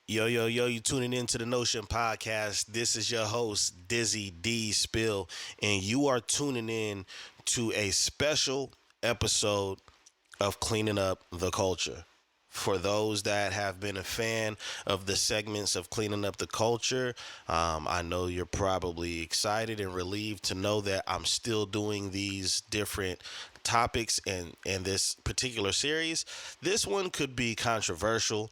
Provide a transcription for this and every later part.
Yo, you tuning into the Notion Podcast. This is your host, Dizzy D Spill, and you are tuning in to a special episode of Cleaning Up the Culture. For those that have been a fan of the segments of Cleaning Up the Culture, I know you're probably excited and relieved to know that I'm still doing these different topics in this particular series. This one could be controversial.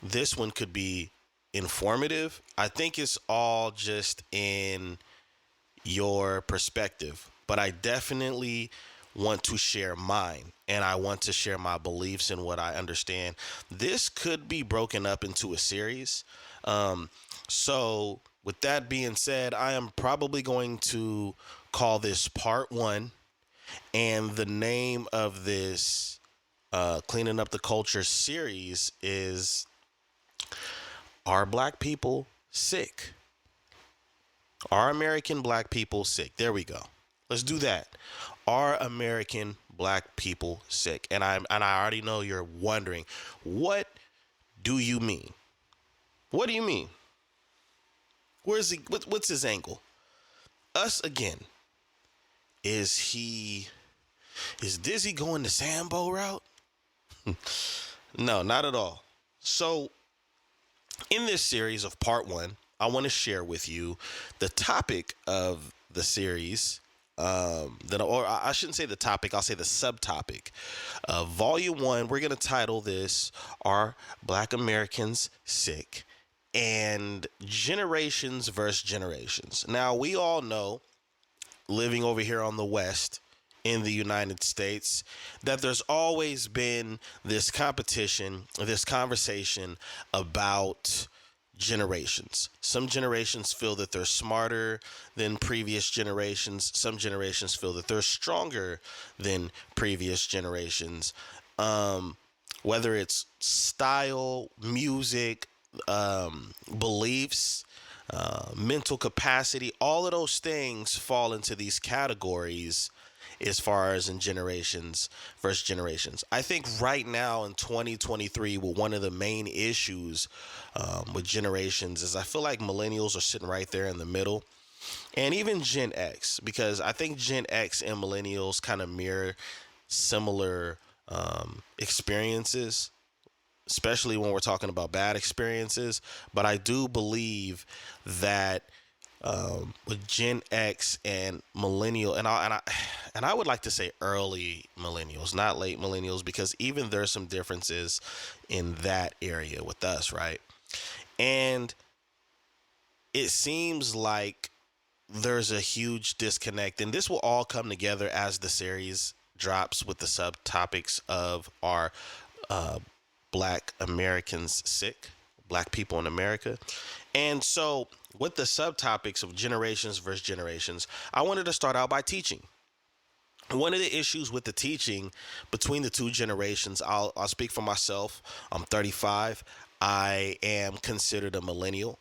This one could be informative. I think it's all just in your perspective, but I definitely want to share mine and I want to share my beliefs and what I understand. This could be broken up into a series. So, with that being said, I am probably going to call this part one, and the name of this Cleaning Up the Culture series is Are Black People Sick? Are American Black People Sick? There we go. Let's do that. Are American Black people sick? And I already know you're wondering, what do you mean? What do you mean? Where's he? What's his angle? Us again. Is Dizzy going the Sambo route? No, not at all. So in this series of part one, I want to share with you the topic of the series. Or I shouldn't say the topic, I'll say the subtopic. Volume one, we're going to title this Are Black Americans Sick? And Generations Versus Generations. Now, we all know, living over here on the West in the United States, that there's always been this competition, this conversation about generations. Some generations feel that they're smarter than previous generations. Some generations feel that they're stronger than previous generations. Whether it's style, music, beliefs, mental capacity, all of those things fall into these categories as far as in generations versus generations. I think right now in 2023, one of the main issues with generations is I feel like millennials are sitting right there in the middle, and even Gen X, because I think Gen X and millennials kind of mirror similar experiences, especially when we're talking about bad experiences. But I do believe that with Gen X and millennial, and I would like to say early millennials, not late millennials, because even there's some differences in that area with us, right? And it seems like there's a huge disconnect, and this will all come together as the series drops with the subtopics of our Black Americans sick, Black people in America. And so, with the subtopics of generations versus generations, I wanted to start out by teaching. One of the issues with the teaching between the two generations, I'll speak for myself. I'm 35. I am considered a millennial.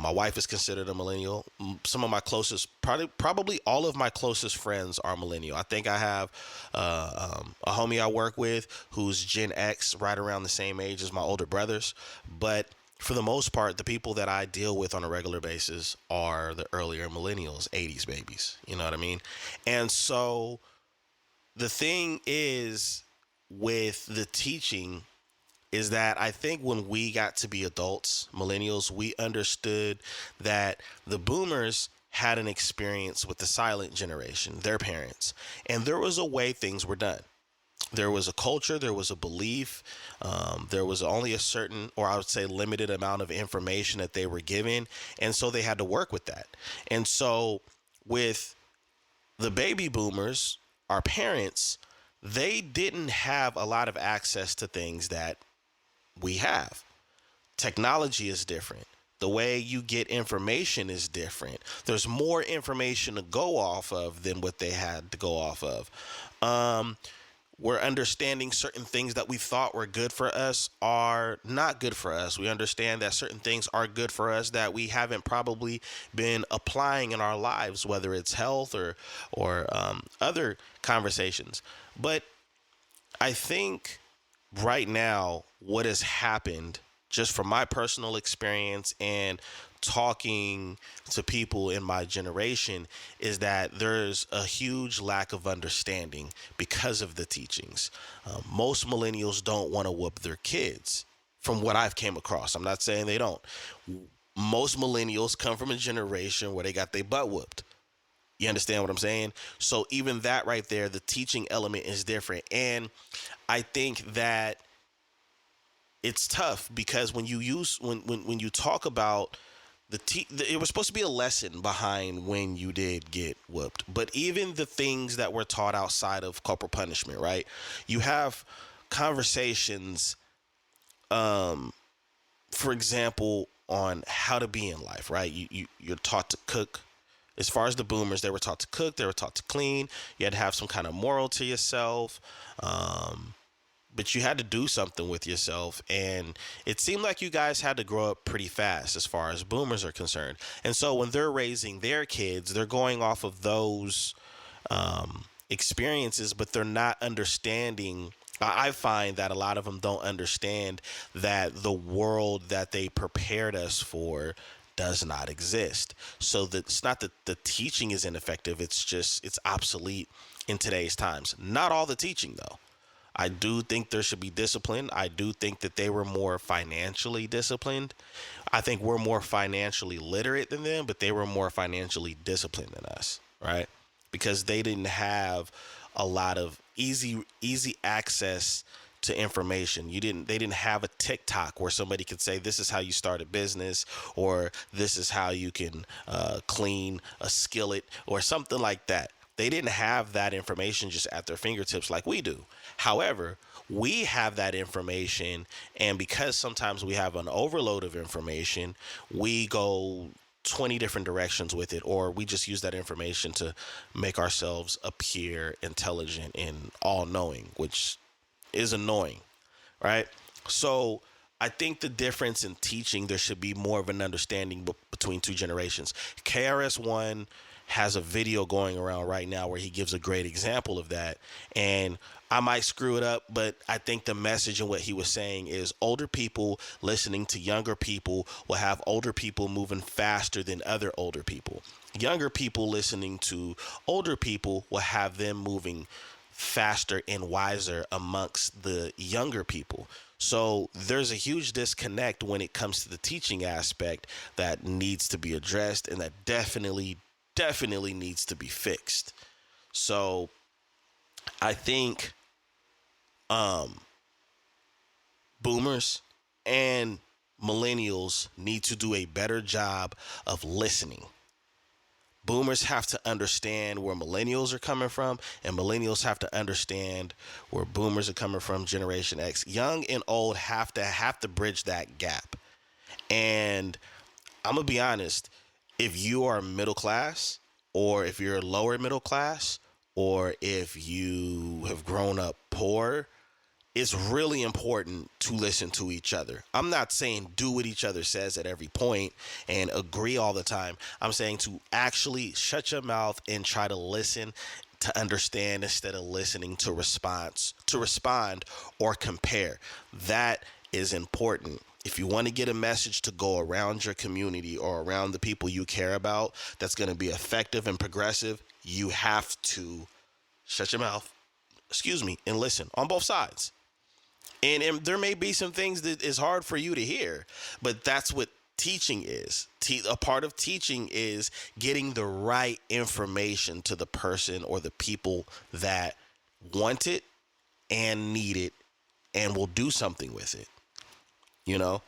My wife is considered a millennial. Some of my closest, probably all of my closest friends are millennial. I think I have a homie I work with who's Gen X, right around the same age as my older brothers. But for the most part, the people that I deal with on a regular basis are the earlier millennials, 80s babies. You know what I mean? And so the thing is with the teaching is that I think when we got to be adults, millennials, we understood that the boomers had an experience with the silent generation, their parents, and there was a way things were done. There was a culture, there was a belief, there was only a certain, or I would say limited amount of information that they were given, and so they had to work with that. And so with the baby boomers, our parents, they didn't have a lot of access to things that we have. Technology is different. The way you get information is different. There's more information to go off of than what they had to go off of. We're understanding certain things that we thought were good for us are not good for us. We understand that certain things are good for us that we haven't probably been applying in our lives, whether it's health or other conversations. But I think right now, what has happened just from my personal experience and talking to people in my generation, is that there's a huge lack of understanding because of the teachings. Most millennials don't want to whoop their kids, from what I've came across. I'm not saying they don't. Most millennials come from a generation where they got their butt whooped. You understand what I'm saying? So even that right there, the teaching element is different. And I think that it's tough because when you use when you talk about it was supposed to be a lesson behind when you did get whooped. But even the things that were taught outside of corporal punishment, right? You have conversations, for example, on how to be in life, right? You're taught to cook. As far as the boomers, they were taught to cook, they were taught to clean. You had to have some kind of moral to yourself. But you had to do something with yourself. And it seemed like you guys had to grow up pretty fast as far as boomers are concerned. And so when they're raising their kids, they're going off of those experiences, but they're not understanding. I find that a lot of them don't understand that the world that they prepared us for does not exist. So that it's not that the teaching is ineffective. It's just, it's obsolete in today's times. Not all the teaching though. I do think there should be discipline. I do think that they were more financially disciplined. I think we're more financially literate than them, but they were more financially disciplined than us, right? Because they didn't have a lot of easy access to information. They didn't have a TikTok where somebody could say, this is how you start a business, or this is how you can clean a skillet, or something like that. They didn't have that information just at their fingertips like we do. However, we have that information, and because sometimes we have an overload of information, we go 20 different directions with it, or we just use that information to make ourselves appear intelligent and all-knowing, which is annoying, right? So I think the difference in teaching, there should be more of an understanding between two generations. KRS-One has a video going around right now where he gives a great example of that. And I might screw it up, but I think the message in what he was saying is older people listening to younger people will have older people moving faster than other older people. Younger people listening to older people will have them moving faster and wiser amongst the younger people. So there's a huge disconnect when it comes to the teaching aspect that needs to be addressed, and that definitely needs to be fixed. So I think boomers and millennials need to do a better job of listening. Boomers have to understand where millennials are coming from, and millennials have to understand where boomers are coming from, Generation X. Young and old have to bridge that gap. And I'm going to be honest, if you are middle class, or if you're lower middle class, or if you have grown up poor, it's really important to listen to each other. I'm not saying do what each other says at every point and agree all the time. I'm saying to actually shut your mouth and try to listen, to understand, instead of listening to respond or compare. That is important. If you want to get a message to go around your community or around the people you care about that's going to be effective and progressive, you have to shut your mouth, and listen on both sides. And there may be some things that is hard for you to hear, but that's what teaching is. A part of teaching is getting the right information to the person or the people that want it and need it and will do something with it. You know,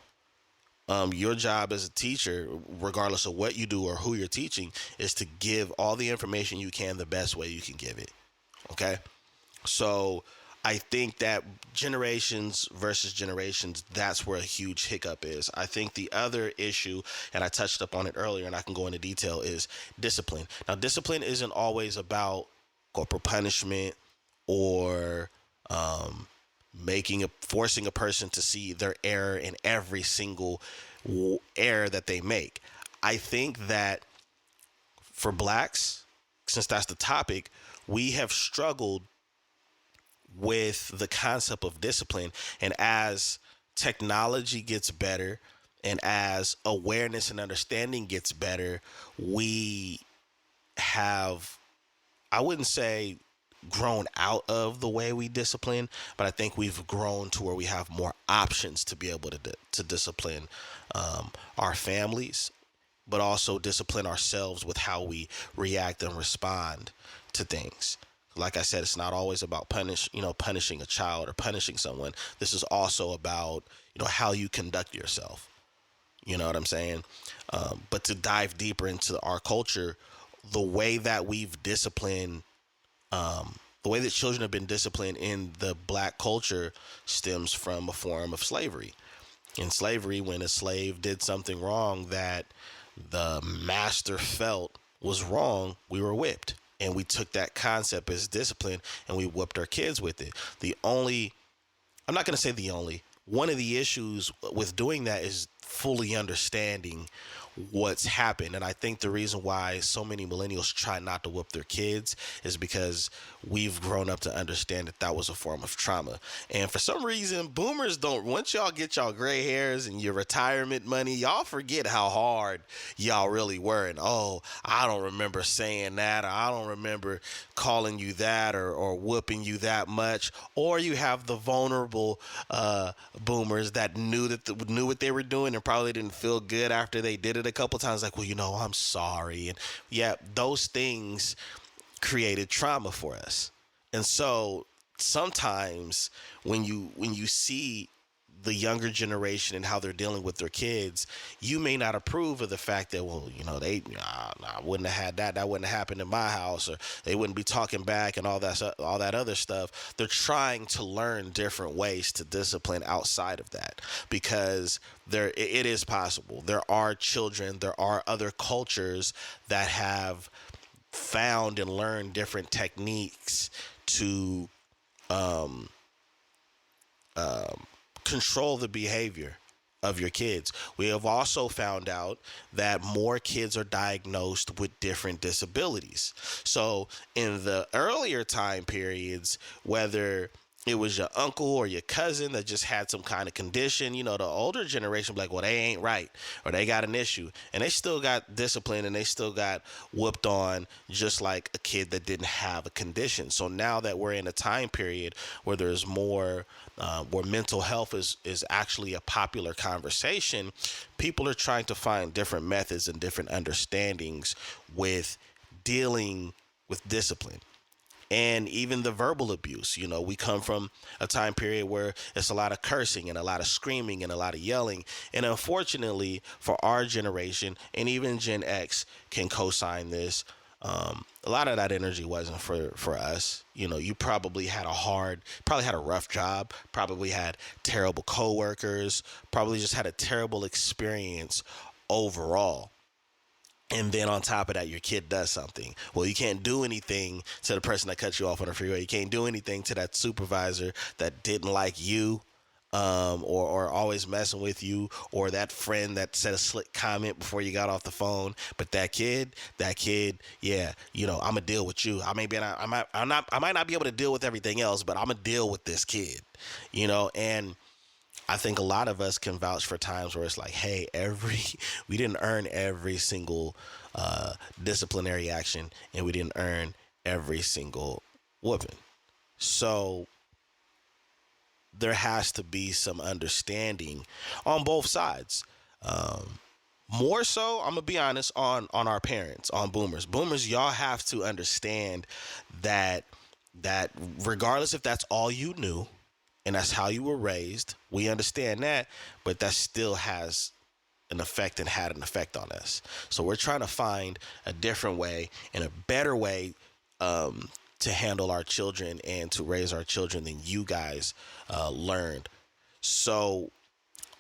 your job as a teacher, regardless of what you do or who you're teaching, is to give all the information you can the best way you can give it. Okay? So I think that generations versus generations, that's where a huge hiccup is. I think the other issue, and I touched up on it earlier and I can go into detail, is discipline. Now, discipline isn't always about corporal punishment or forcing a person to see their error in every single error that they make. I think that for blacks, since that's the topic, we have struggled with the concept of discipline. And as technology gets better and as awareness and understanding gets better, we have, I wouldn't say grown out of the way we discipline, but I think we've grown to where we have more options to be able to discipline our families, but also discipline ourselves with how we react and respond to things. Like I said, it's not always about punishing a child or punishing someone. This is also about, how you conduct yourself. You know what I'm saying? But to dive deeper into our culture, the way that we've disciplined, the way that children have been disciplined in the black culture stems from a form of slavery. In slavery, when a slave did something wrong that the master felt was wrong, we were whipped. And we took that concept as discipline and we whipped our kids with it. I'm not going to say the only, one of the issues with doing that is fully understanding what's happened. And I think the reason why so many millennials try not to whoop their kids is because we've grown up to understand that that was a form of trauma. And for some reason, boomers don't, once y'all get y'all gray hairs and your retirement money, y'all forget how hard y'all really were. And, oh, I don't remember saying that, or I don't remember calling you that, or whooping you that much. Or you have the vulnerable boomers that knew what they were doing and probably didn't feel good after they did it a couple times, like, well, I'm sorry. And yeah, those things created trauma for us. And so sometimes when you see the younger generation and how they're dealing with their kids, you may not approve of the fact that, well, I wouldn't have had that wouldn't have happened in my house, or they wouldn't be talking back and all that other stuff. They're trying to learn different ways to discipline outside of that, because it is possible. There are children, there are other cultures that have found and learned different techniques to control the behavior of your kids. We have also found out that more kids are diagnosed with different disabilities. So in the earlier time periods, whether it was your uncle or your cousin that just had some kind of condition, the older generation be like, well, they ain't right, or they got an issue, and they still got disciplined and they still got whooped on, just like a kid that didn't have a condition. So now that we're in a time period where there's more, where mental health is actually a popular conversation, people are trying to find different methods and different understandings with dealing with discipline. And even the verbal abuse. We come from a time period where it's a lot of cursing and a lot of screaming and a lot of yelling. And unfortunately, for our generation, and even Gen X can co-sign this, a lot of that energy wasn't for us. You probably had a rough job, probably had terrible coworkers, probably just had a terrible experience overall. And then on top of that, your kid does something. Well, you can't do anything to the person that cut you off on the freeway. You can't do anything to that supervisor that didn't like you, or always messing with you, or that friend that said a slick comment before you got off the phone. But that kid, yeah, I'm gonna deal with you. I might not be able to deal with everything else, but I'm gonna deal with this kid, and I think a lot of us can vouch for times where it's like, hey, we didn't earn every single disciplinary action, and we didn't earn every single whooping. So there has to be some understanding on both sides. More so, I'm gonna be honest, on our parents, on boomers. Boomers, y'all have to understand that regardless if that's all you knew, and that's how you were raised, we understand that, but that still has an effect and had an effect on us. So we're trying to find a different way and a better way to handle our children and to raise our children than you guys learned. So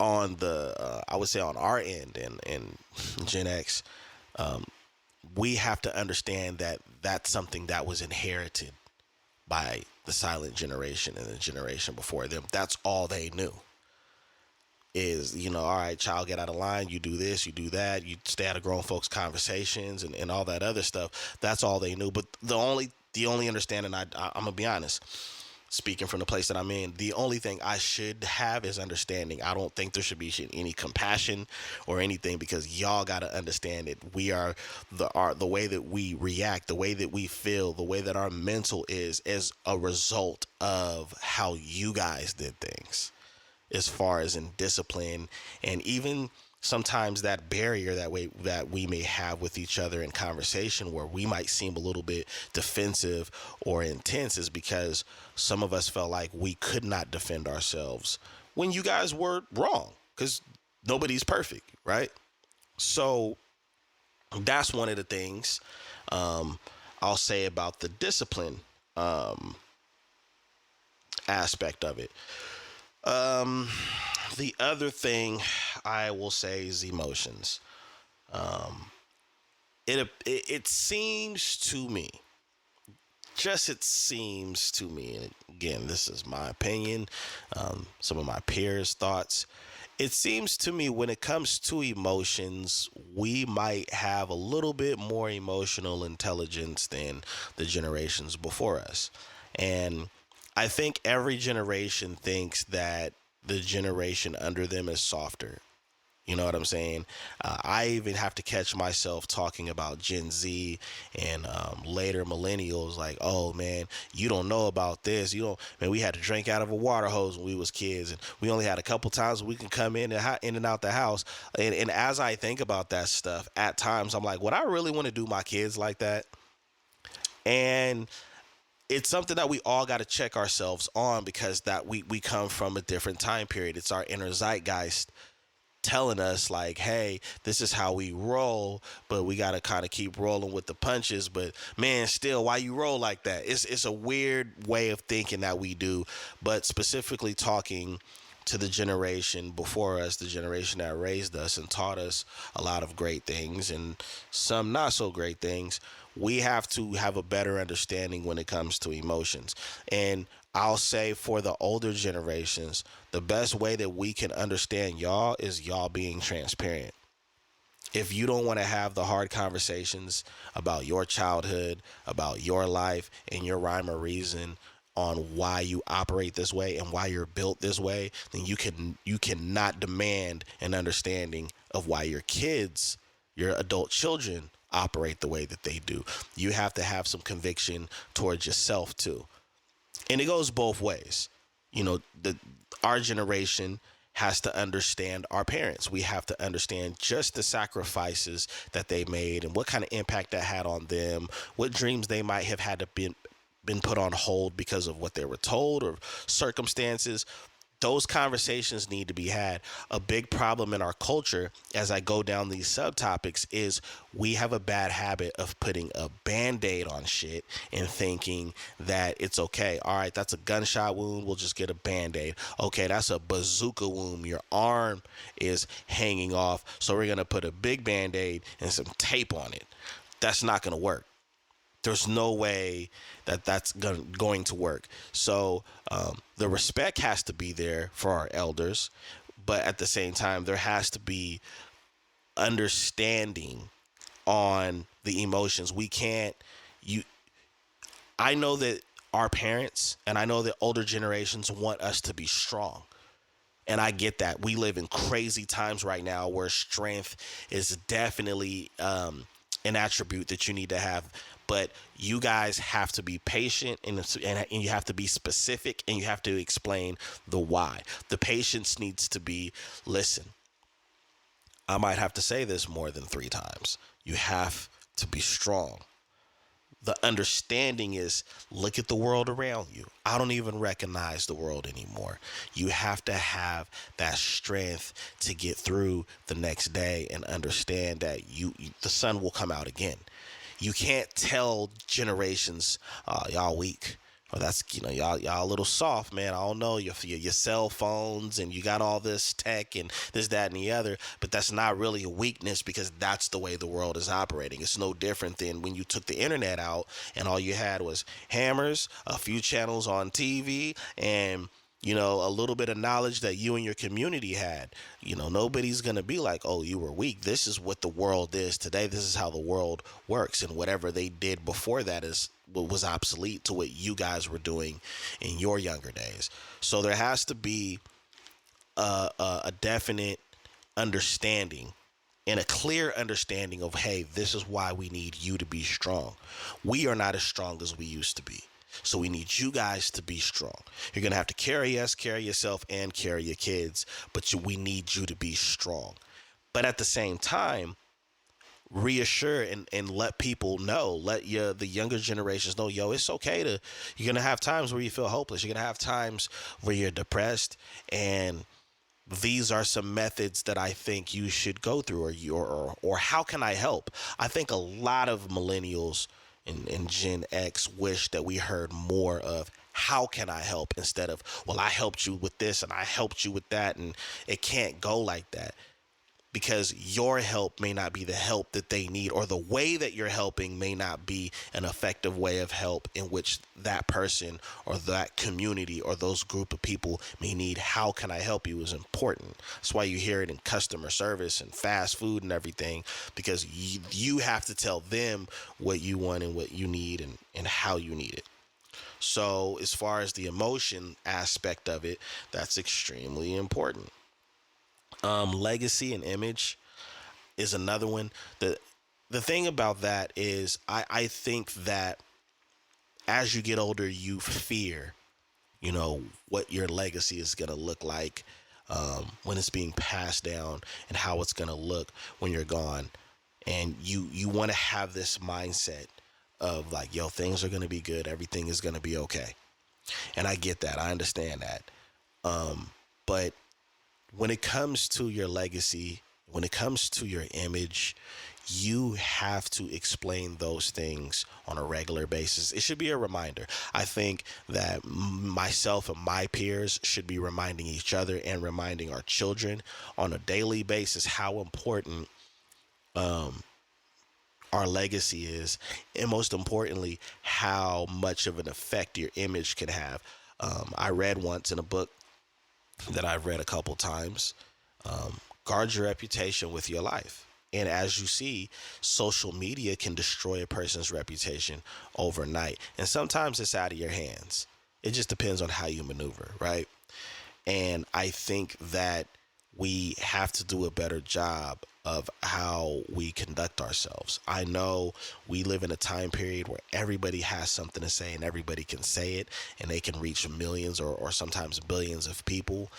on I would say on our end and Gen X, we have to understand that that's something that was inherited by the silent generation and the generation before them. That's all they knew is, all right, child, get out of line. You do this, you do that. You stay out of grown folks' conversations and all that other stuff. That's all they knew. But the only understanding, I'm going to be honest, speaking from the place that I'm in, the only thing I should have is understanding. I don't think there should be any compassion or anything, because y'all got to understand it. We are the way that we react, the way that we feel, the way that our mental is a result of how you guys did things, as far as in discipline, and even sometimes that barrier that we may have with each other in conversation, where we might seem a little bit defensive or intense, is because some of us felt like we could not defend ourselves when you guys were wrong, because nobody's perfect, right? So that's one of the things I'll say about the discipline aspect of it. The other thing I will say is emotions. It seems to me, just it seems to me, and again, this is my opinion, some of my peers' thoughts. It seems to me when it comes to emotions, we might have a little bit more emotional intelligence than the generations before us. And I think every generation thinks that the generation under them is softer. You know what I'm saying? I even have to catch myself talking about Gen Z and later millennials, like, oh man, you don't know about this. You don't, man. We had to drink out of a water hose when we was kids, and we only had a couple times we can come in and out the house. And as I think about that stuff, at times I'm like, would I really want to do my kids like that? And it's something that we all got to check ourselves on, because that we come from a different time period. It's our inner zeitgeist telling us like, hey, this is how we roll, but we got to kind of keep rolling with the punches. But man, still, why you roll like that? It's a weird way of thinking that we do. But specifically talking to the generation before us, the generation that raised us and taught us a lot of great things and some not so great things, we have to have a better understanding when it comes to emotions. And I'll say for the older generations, the best way that we can understand y'all is y'all being transparent. If you don't want to have the hard conversations about your childhood, about your life, and your rhyme or reason on why you operate this way and why you're built this way, then you cannot demand an understanding of why your kids, your adult children, operate the way that they do. You have to have some conviction towards yourself too. And it goes both ways. You know, our generation has to understand our parents. We have to understand just the sacrifices that they made and what kind of impact that had on them, what dreams they might have had to been put on hold because of what they were told or circumstances. Those conversations need to be had. A big problem in our culture, as I go down these subtopics, is we have a bad habit of putting a Band-Aid on shit and thinking that it's okay. All right, that's a gunshot wound. We'll just get a Band-Aid. Okay, that's a bazooka wound. Your arm is hanging off. So we're going to put a big Band-Aid and some tape on it. That's not going to work. There's no way that that's going to work. So the respect has to be there for our elders, but at the same time, there has to be understanding on the emotions. We can't. I know that our parents and I know that older generations want us to be strong. And I get that. We live in crazy times right now where strength is definitely an attribute that you need to have. But you guys have to be patient and you have to be specific and you have to explain the why. The patience needs to be, listen, I might have to say this more than 3 times. You have to be strong. The understanding is, look at the world around you. I don't even recognize the world anymore. You have to have that strength to get through the next day and understand that the sun will come out again. You can't tell generations, y'all weak. Or that's, y'all a little soft, man. I don't know, your cell phones and you got all this tech and this, that, and the other. But that's not really a weakness because that's the way the world is operating. It's no different than when you took the internet out and all you had was hammers, a few channels on TV, and a little bit of knowledge that you and your community had. Nobody's going to be like, oh, you were weak. This is what the world is today. This is how the world works. And whatever they did before that is what was obsolete to what you guys were doing in your younger days. So there has to be a definite understanding and a clear understanding of, hey, this is why we need you to be strong. We are not as strong as we used to be. So we need you guys to be strong. You're going to have to carry us, carry yourself, and carry your kids, but we need you to be strong. But at the same time, reassure and let people know, the younger generations know, it's okay you're going to have times where you feel hopeless. You're going to have times where you're depressed, and these are some methods that I think you should go through, or how can I help? I think a lot of millennials and Gen X wish that we heard more of how can I help, instead of, well, I helped you with this and I helped you with that. And it can't go like that, because your help may not be the help that they need, or the way that you're helping may not be an effective way of help in which that person or that community or those group of people may need. How can I help you is important. That's why you hear it in customer service and fast food and everything, because you have to tell them what you want and what you need, and how you need it. So as far as the emotion aspect of it, that's extremely important. Legacy and image is another one. The thing about that is, I think that as you get older, you fear, what your legacy is going to look like when it's being passed down, and how it's going to look when you're gone. And you want to have this mindset of like, yo, things are going to be good. Everything is going to be okay. And I get that. I understand that. But when it comes to your legacy, when it comes to your image, you have to explain those things on a regular basis. It should be a reminder. I think that myself and my peers should be reminding each other and reminding our children on a daily basis how important our legacy is, and most importantly, how much of an effect your image can have. I read once in a book that I've read a couple times, guard your reputation with your life. And as you see, social media can destroy a person's reputation overnight. And sometimes it's out of your hands. It just depends on how you maneuver, right? And I think that we have to do a better job of how we conduct ourselves. I know we live in a time period where everybody has something to say, and everybody can say it, and they can reach millions or sometimes billions of people.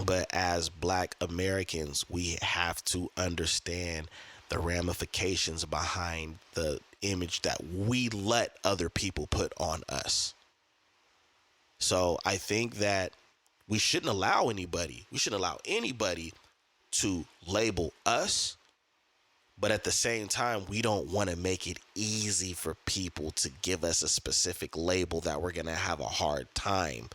But as Black Americans, we have to understand the ramifications behind the image that we let other people put on us. So I think that we shouldn't allow anybody to label us, but at the same time, we don't want to make it easy for people to give us a specific label that we're going to have a hard time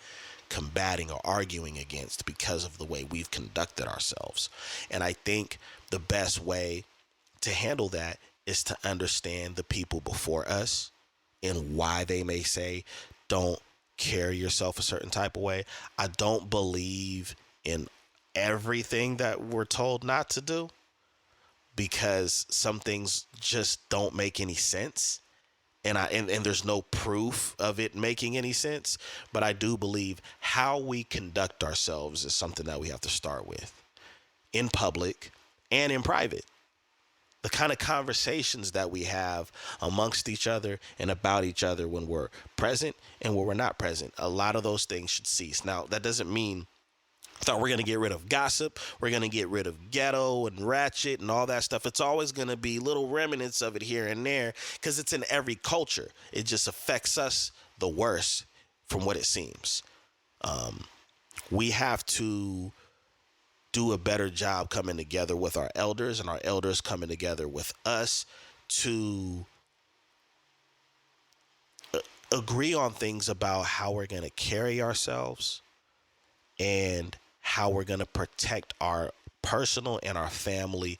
combating or arguing against because of the way we've conducted ourselves. And I think the best way to handle that is to understand the people before us and why they may say, don't carry yourself a certain type of way. I don't believe in everything that we're told not to do, because some things just don't make any sense. And there's no proof of it making any sense. But I do believe how we conduct ourselves is something that we have to start with in public and in private. The kind of conversations that we have amongst each other and about each other when we're present and when we're not present, a lot of those things should cease. Now, that doesn't mean that we're going to get rid of gossip. We're going to get rid of ghetto and ratchet and all that stuff. It's always going to be little remnants of it here and there, because it's in every culture. It just affects us the worst from what it seems. We have to do a better job coming together with our elders, and our elders coming together with us to agree on things about how we're going to carry ourselves and how we're going to protect our personal and our family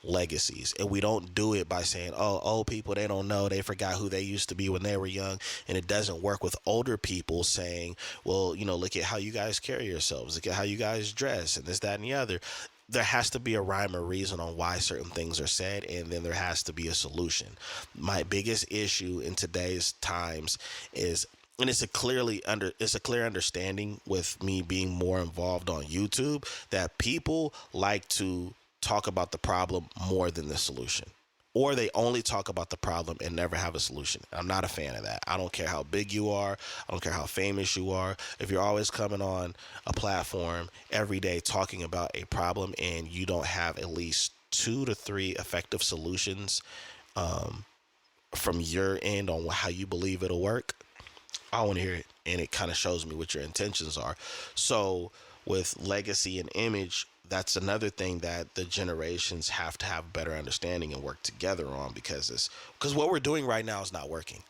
legacies. And we don't do it by saying, oh, old people, they don't know, they forgot who they used to be when they were young. And it doesn't work with older people saying, well, look at how you guys carry yourselves, look at how you guys dress, and this, that, and the other. There has to be a rhyme or reason on why certain things are said, and then there has to be a solution. My biggest issue in today's times is, and it's a clear understanding with me being more involved on YouTube, that people like to talk about the problem more than the solution. Or they only talk about the problem and never have a solution. I'm not a fan of that. I don't care how big you are. I don't care how famous you are. If you're always coming on a platform every day talking about a problem and you don't have at least 2 to 3 effective solutions from your end on how you believe it'll work, I want to hear it. And it kind of shows me what your intentions are. So with legacy and image, that's another thing that the generations have to have better understanding and work together on, because what we're doing right now is not working.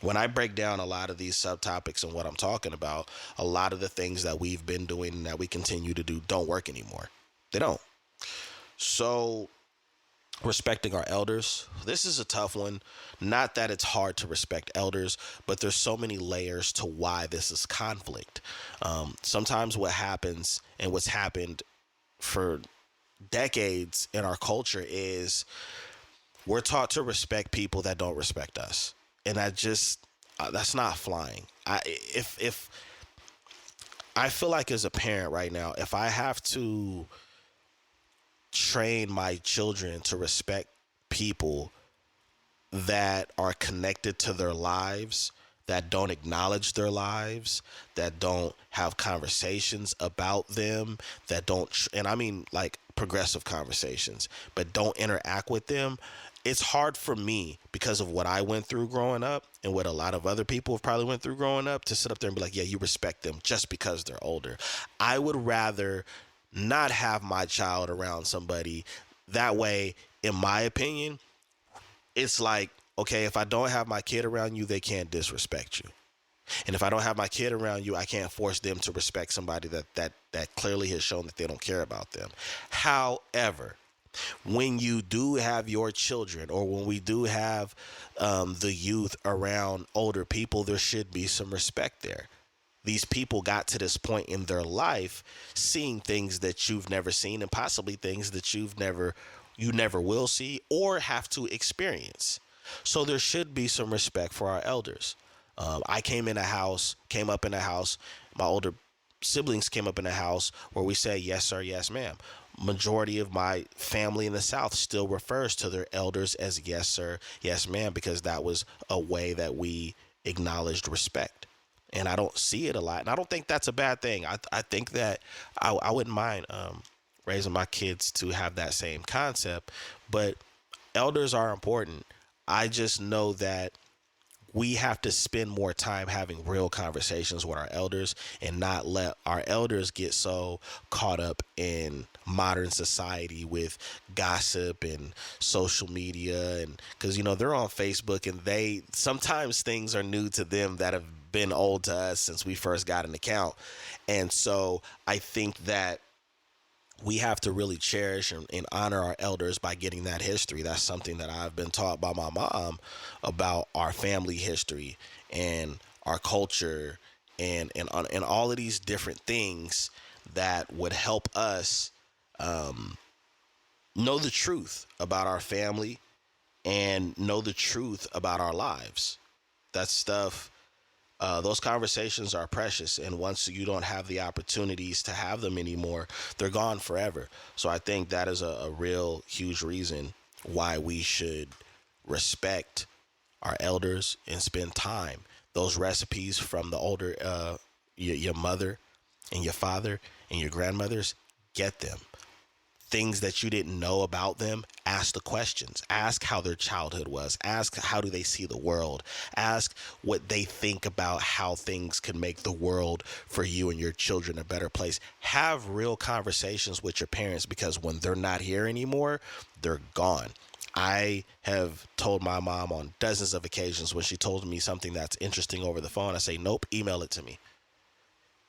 When I break down a lot of these subtopics and what I'm talking about, a lot of the things that we've been doing and that we continue to do don't work anymore. They don't. So respecting our elders, this is a tough one. Not that it's hard to respect elders, but there's so many layers to why this is conflict. Sometimes what happens, and what's happened for decades in our culture, is we're taught to respect people that don't respect us, and that's not flying. If I feel like, as a parent right now, if I have to train my children to respect people that are connected to their lives, that don't acknowledge their lives, that don't have conversations about them, that don't, and I mean like progressive conversations, but don't interact with them, it's hard for me, because of what I went through growing up and what a lot of other people have probably went through growing up, to sit up there and be like, yeah, you respect them just because they're older. I would rather not have my child around somebody that way. In my opinion, it's like, okay, if I don't have my kid around you, they can't disrespect you. And if I don't have my kid around you, I can't force them to respect somebody that clearly has shown that they don't care about them. However, when you do have your children, or when we do have the youth around older people, there should be some respect there. These people got to this point in their life seeing things that you've never seen, and possibly things that you never will see or have to experience. So there should be some respect for our elders. I came up in a house, my older siblings came up in a house where we say, yes, sir, yes, ma'am. Majority of my family in the South still refers to their elders as yes, sir, yes, ma'am, because that was a way that we acknowledged respect. And I don't see it a lot. And I don't think that's a bad thing. I think that I wouldn't mind raising my kids to have that same concept. But elders are important. I just know that we have to spend more time having real conversations with our elders, and not let our elders get so caught up in modern society with gossip and social media. And because, they're on Facebook, and sometimes things are new to them that have been old to us since we first got an account. And so I think that we have to really cherish and honor our elders by getting that history. That's something that I've been taught by my mom, about our family history and our culture and all of these different things that would help us know the truth about our family and know the truth about our lives. That stuff, those conversations are precious, and once you don't have the opportunities to have them anymore, they're gone forever. So I think that is a real huge reason why we should respect our elders and spend time. Those recipes from the older, your mother and your father and your grandmothers, get them. Things that you didn't know about them, ask the questions. Ask how their childhood was. Ask how do they see the world. Ask what they think about how things can make the world for you and your children a better place. Have real conversations with your parents, because when they're not here anymore, they're gone. I have told my mom on dozens of occasions, when she told me something that's interesting over the phone, I say, nope, email it to me.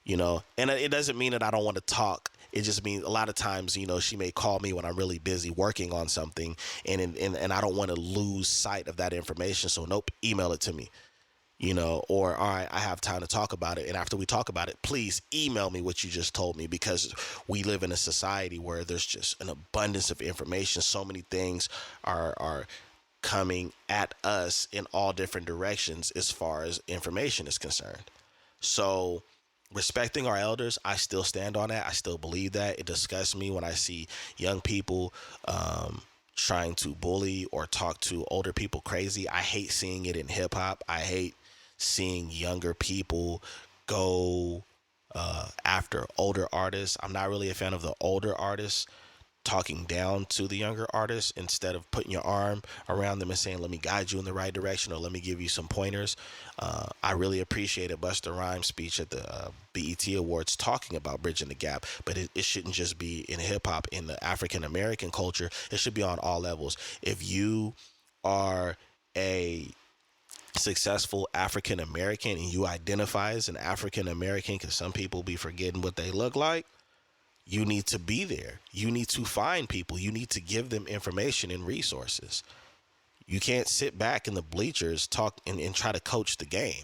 And it doesn't mean that I don't want to talk It just means a lot of times, she may call me when I'm really busy working on something, and I don't want to lose sight of that information. So nope, email it to me. Or all right, I have time to talk about it. And after we talk about it, please email me what you just told me, because we live in a society where there's just an abundance of information. So many things are coming at us in all different directions as far as information is concerned. So respecting our elders, I still stand on that. I still believe that. It disgusts me when I see young people trying to bully or talk to older people crazy. I hate seeing it in hip hop. I hate seeing younger people go after older artists. I'm not really a fan of the older artists talking down to the younger artists instead of putting your arm around them and saying, let me guide you in the right direction, or let me give you some pointers. I really appreciated Busta Rhymes' speech at the BET Awards talking about bridging the gap, but it shouldn't just be in hip hop. In the African American culture, it should be on all levels. If you are a successful African American and you identify as an African American, because some people be forgetting what they look like, you need to be there. You need to find people. You need to give them information and resources. You can't sit back in the bleachers, talk and try to coach the game.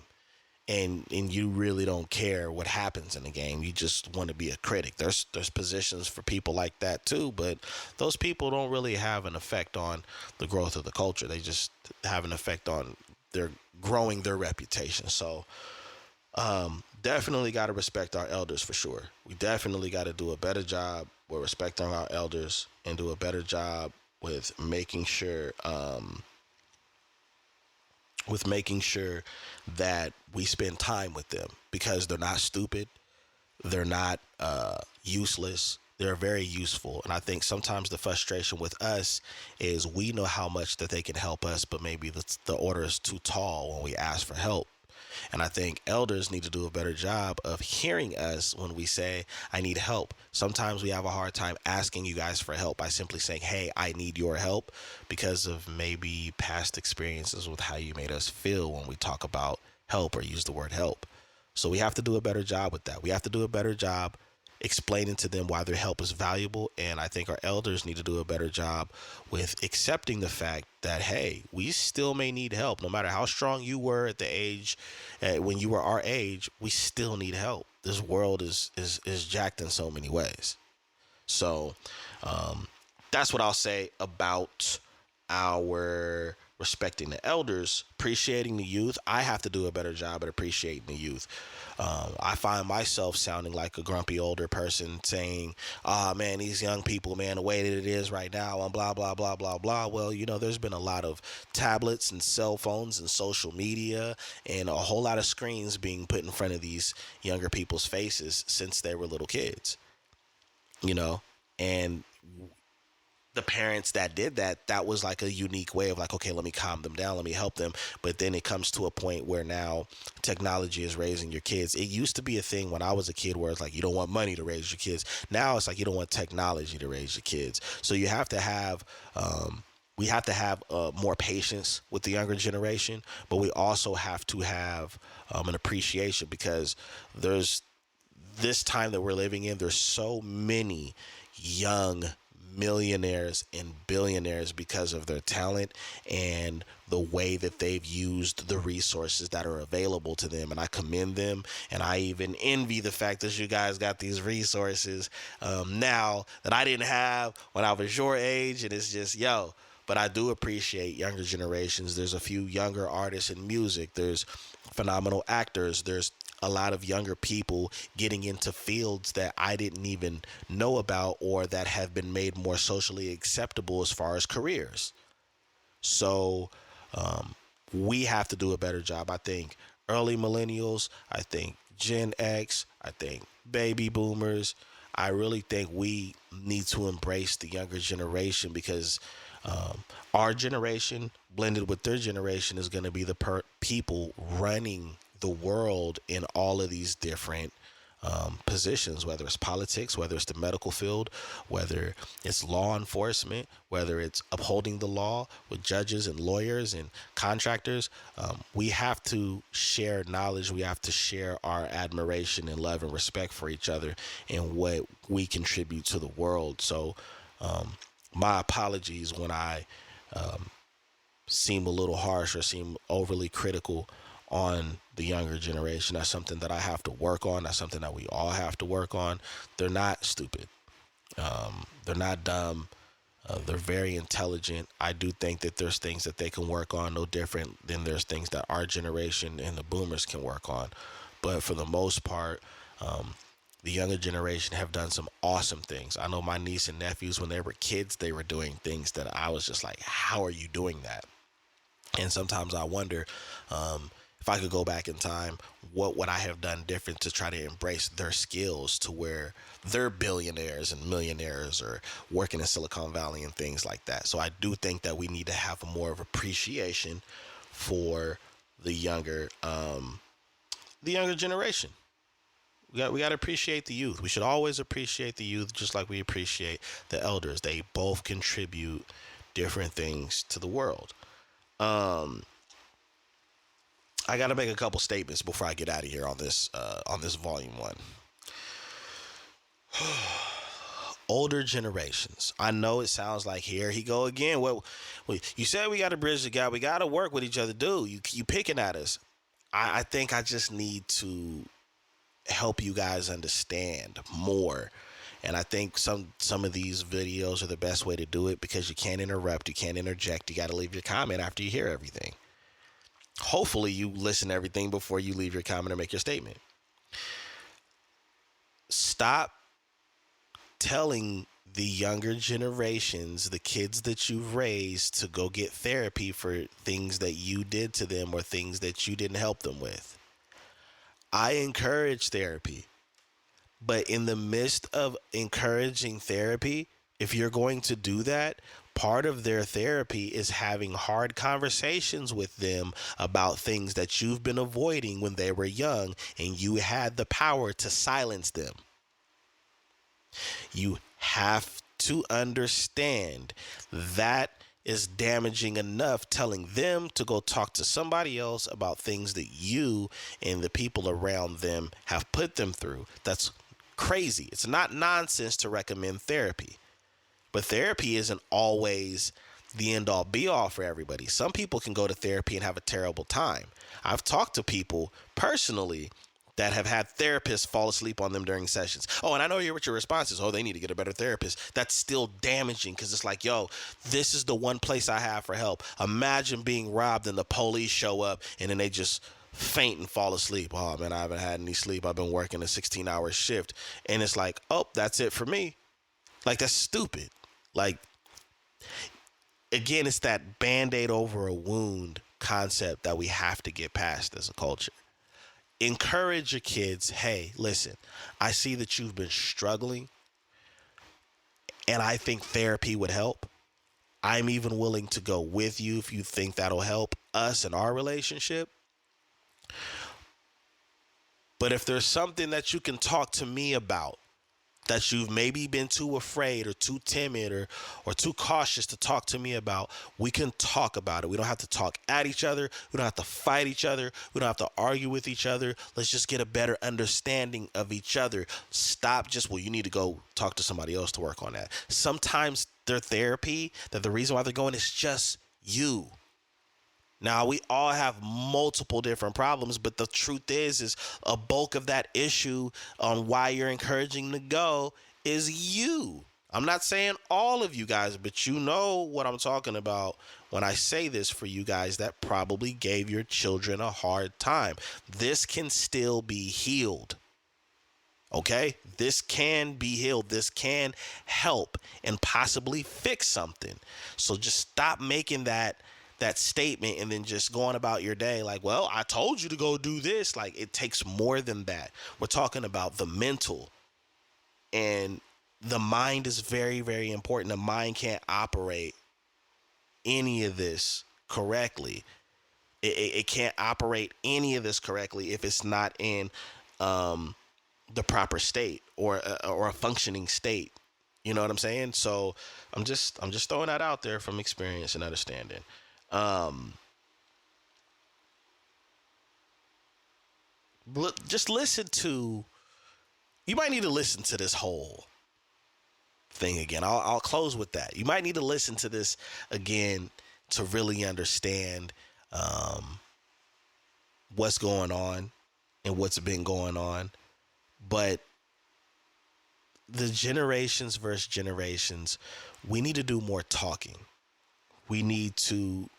And you really don't care what happens in the game. You just want to be a critic. There's positions for people like that too, but those people don't really have an effect on the growth of the culture. They just have an effect on their growing their reputation. So definitely got to respect our elders for sure. We definitely got to do a better job with respecting our elders and do a better job with making sure that we spend time with them, because they're not stupid. They're not useless. They're very useful. And I think sometimes the frustration with us is we know how much that they can help us, but maybe the order is too tall when we ask for help. And I think elders need to do a better job of hearing us when we say, I need help. Sometimes we have a hard time asking you guys for help by simply saying, hey, I need your help, because of maybe past experiences with how you made us feel when we talk about help or use the word help. So we have to do a better job with that. We have to do a better job explaining to them why their help is valuable. And I think our elders need to do a better job with accepting the fact that, hey, we still may need help. No matter how strong you were at the age, when you were our age, we still need help. This world is jacked in so many ways. So that's what I'll say about our respecting the elders, appreciating the youth. I have to do a better job at appreciating the youth. I find myself sounding like a grumpy older person saying, man, these young people, man, the way that it is right now and blah, blah, blah, blah, blah. Well, there's been a lot of tablets and cell phones and social media and a whole lot of screens being put in front of these younger people's faces since they were little kids, and the parents that did that, that was like a unique way of like, okay, let me calm them down, let me help them. But then it comes to a point where now technology is raising your kids. It used to be a thing when I was a kid where it's like, you don't want money to raise your kids. Now it's like, you don't want technology to raise your kids. So you have to have, we have to have more patience with the younger generation, but we also have to have an appreciation, because there's this time that we're living in, there's so many young millionaires and billionaires because of their talent and the way that they've used the resources that are available to them. And I commend them. And I even envy the fact that you guys got these resources now that I didn't have when I was your age. And it's just, but I do appreciate younger generations. There's a few younger artists in music. There's phenomenal actors. There's a lot of younger people getting into fields that I didn't even know about, or that have been made more socially acceptable as far as careers. So we have to do a better job. I think early millennials, I think Gen X, I think baby boomers, I really think we need to embrace the younger generation, because our generation blended with their generation is going to be the people running the world in all of these different positions, whether it's politics, whether it's the medical field, whether it's law enforcement, whether it's upholding the law with judges and lawyers and contractors. We have to share knowledge. We have to share our admiration and love and respect for each other and what we contribute to the world. So, my apologies when I seem a little harsh or seem overly critical on the younger generation. That's something that I have to work on. That's something that we all have to work on. They're not stupid. They're not dumb. They're very intelligent. I do think that there's things that they can work on, no different than there's things that our generation and the boomers can work on. But for the most part, the younger generation have done some awesome things. I know my niece and nephews, when they were kids, they were doing things that I was just like, how are you doing that? And sometimes I wonder, if I could go back in time, what would I have done different to try to embrace their skills to where they're billionaires and millionaires or working in Silicon Valley and things like that. So I do think that we need to have more of appreciation for the younger generation. We got to appreciate the youth. We should always appreciate the youth, just like we appreciate the elders. They both contribute different things to the world. I got to make a couple statements before I get out of here on this volume one. Older generations. I know it sounds like here he go again. Well, you said we got to bridge the gap. We got to work with each other, dude. You picking at us. I think I just need to help you guys understand more. And I think some of these videos are the best way to do it because you can't interrupt, you can't interject. You got to leave your comment after you hear everything. Hopefully you listen to everything before you leave your comment or make your statement. Stop telling the younger generations, the kids that you've raised, to go get therapy for things that you did to them or things that you didn't help them with. I encourage therapy, but in the midst of encouraging therapy, if you're going to do that, part of their therapy is having hard conversations with them about things that you've been avoiding when they were young and you had the power to silence them. You have to understand that is damaging enough, telling them to go talk to somebody else about things that you and the people around them have put them through. That's crazy. It's not nonsense to recommend therapy. But therapy isn't always the end all be all for everybody. Some people can go to therapy and have a terrible time. I've talked to people personally that have had therapists fall asleep on them during sessions. Oh, and I know what your response is. Oh, they need to get a better therapist. That's still damaging because it's like, yo, this is the one place I have for help. Imagine being robbed and the police show up and then they just faint and fall asleep. Oh, man, I haven't had any sleep. I've been working a 16-hour shift. And it's like, oh, that's it for me. Like, that's stupid. Like, again, it's that Band-Aid over a wound concept that we have to get past as a culture. Encourage your kids. Hey, listen, I see that you've been struggling and I think therapy would help. I'm even willing to go with you if you think that'll help us in our relationship. But if there's something that you can talk to me about that you've maybe been too afraid or too timid or too cautious to talk to me about, we can talk about it. We don't have to talk at each other. We don't have to fight each other. We don't have to argue with each other. Let's just get a better understanding of each other. Stop just, well, you need to go talk to somebody else to work on that. Sometimes their therapy, that the reason why they're going is just you. Now, we all have multiple different problems, but the truth is a bulk of that issue on why you're encouraging to go is you. I'm not saying all of you guys, but you know what I'm talking about when I say this for you guys that probably gave your children a hard time. This can still be healed. Okay? This can be healed. This can help and possibly fix something. So just stop making that statement and then just going about your day like, well, I told you to go do this. Like, it takes more than that. We're talking about the mental, and the mind is very, very important. The mind can't operate any of this correctly. It can't operate any of this correctly if it's not in the proper state or a functioning state. You know what I'm saying? So I'm just throwing that out there from experience and understanding. Um, just listen to. You might need to listen to this whole thing again. I'll close with that. You might need to listen to this again to really understand um, what's going on and what's been going on. But the generations versus generations, we need to do more talking. We need to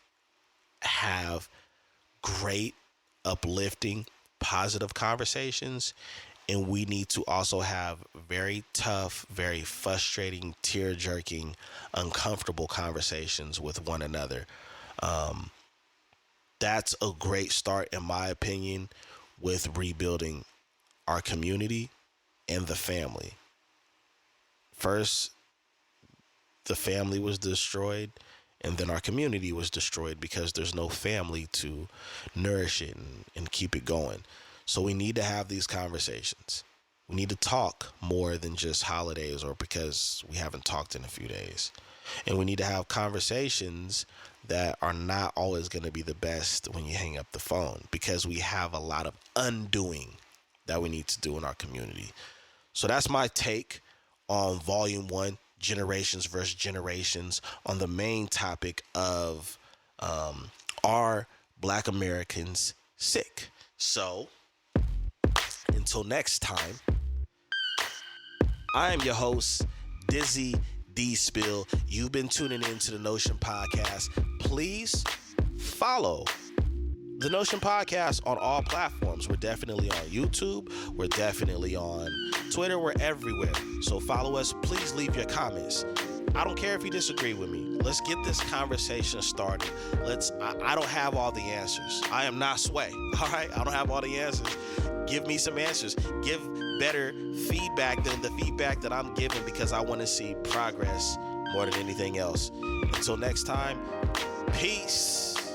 have great, uplifting, positive conversations. And we need to also have very tough, very frustrating, tear jerking, uncomfortable conversations with one another. Um, that's a great start, in my opinion, with rebuilding our community and the family. First, the family was destroyed, and then our community was destroyed because there's no family to nourish it and keep it going. So we need to have these conversations. We need to talk more than just holidays or because we haven't talked in a few days. And we need to have conversations that are not always going to be the best when you hang up the phone, because we have a lot of undoing that we need to do in our community. So that's my take on Volume 1, Generations versus Generations, on the main topic of are Black Americans sick? So until next time, I am your host, Dizzy D Spill. You've been tuning in to the Notion Podcast. Please follow the Notion Podcast on all platforms. We're definitely on YouTube. We're definitely on Twitter. We're everywhere. So follow us. Please leave your comments. I don't care if you disagree with me. Let's get this conversation started. I don't have all the answers. I am not Sway. All right. I don't have all the answers. Give me some answers. Give better feedback than the feedback that I'm giving, because I want to see progress more than anything else. Until next time, peace.